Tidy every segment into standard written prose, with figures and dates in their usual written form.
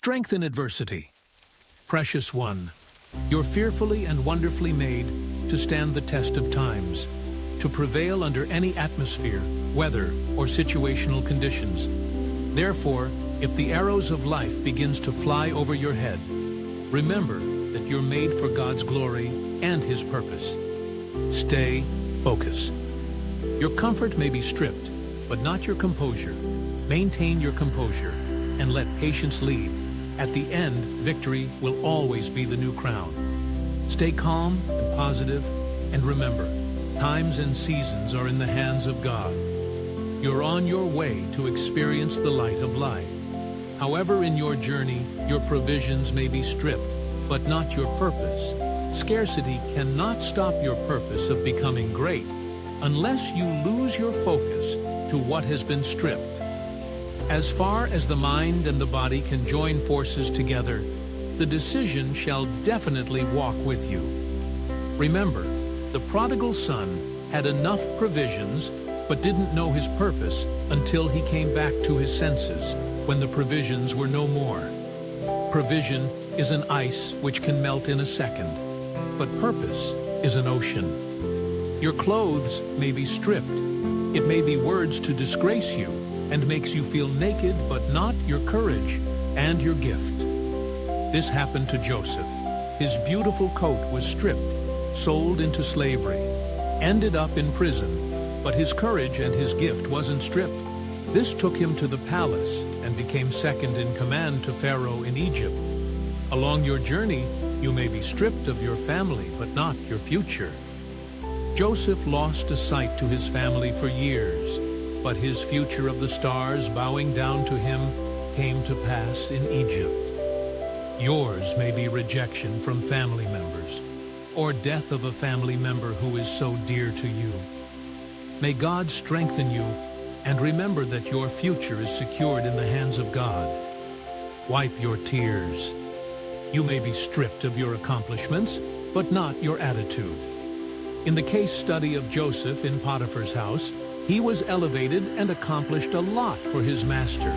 Strength in adversity. Precious one, you're fearfully and wonderfully made to stand the test of times, to prevail under any atmosphere, weather, or situational conditions. Therefore, if the arrows of life begins to fly over your head, remember that you're made for God's glory and His purpose. Stay focused. Your comfort may be stripped, but not your composure. Maintain your composure and let patience lead. At the end, victory will always be the new crown. Stay calm and positive, and remember, times and seasons are in the hands of God. You're on your way to experience the light of life. However, in your journey, your provisions may be stripped, but not your purpose. Scarcity cannot stop your purpose of becoming great unless you lose your focus to what has been stripped. As far as the mind and the body can join forces together, the decision shall definitely walk with you. Remember, the prodigal son had enough provisions but didn't know his purpose until he came back to his senses when the provisions were no more. Provision is an ice which can melt in a second, but purpose is an ocean. Your clothes may be stripped. It may be words to disgrace you and makes you feel naked, but not your courage and your gift. This happened to Joseph. His beautiful coat was stripped, sold into slavery, ended up in prison, but his courage and his gift wasn't stripped. This took him to the palace and became second in command to Pharaoh in Egypt. Along your journey, you may be stripped of your family, but not your future. Joseph lost a sight to his family for years, but his future of the stars bowing down to him came to pass in Egypt. Yours may be rejection from family members, or death of a family member who is so dear to you. May God strengthen you, and remember that your future is secured in the hands of God. Wipe your tears. You may be stripped of your accomplishments, but not your attitude. In the case study of Joseph in Potiphar's house, he was elevated and accomplished a lot for his master.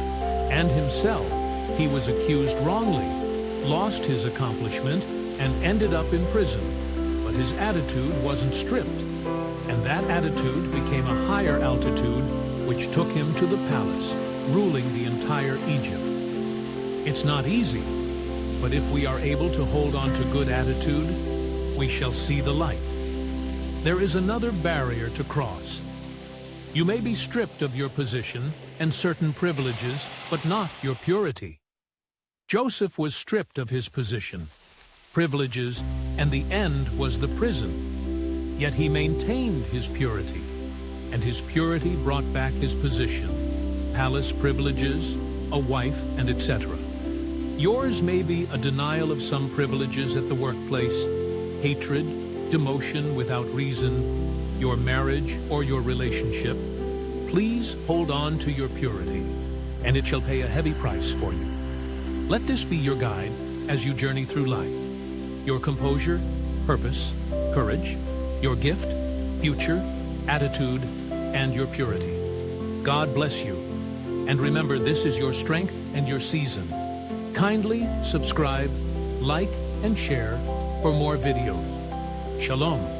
And himself, he was accused wrongly, lost his accomplishment, and ended up in prison. But his attitude wasn't stripped, and that attitude became a higher altitude, which took him to the palace, ruling the entire Egypt. It's not easy, but if we are able to hold on to good attitude, we shall see the light. There is another barrier to cross. You may be stripped of your position and certain privileges, but not your purity. Joseph was stripped of his position, privileges, and the end was the prison. Yet he maintained his purity, and his purity brought back his position, palace privileges, a wife, and etc. Yours may be a denial of some privileges at the workplace, hatred, demotion without reason, your marriage or your relationship. Please hold on to your purity, and it shall pay a heavy price for you. Let this be your guide as you journey through life. Your composure, purpose, courage, your gift, future, attitude, and your purity. God bless you. And remember, this is your strength and your season. Kindly subscribe, like, and share for more videos. Shalom.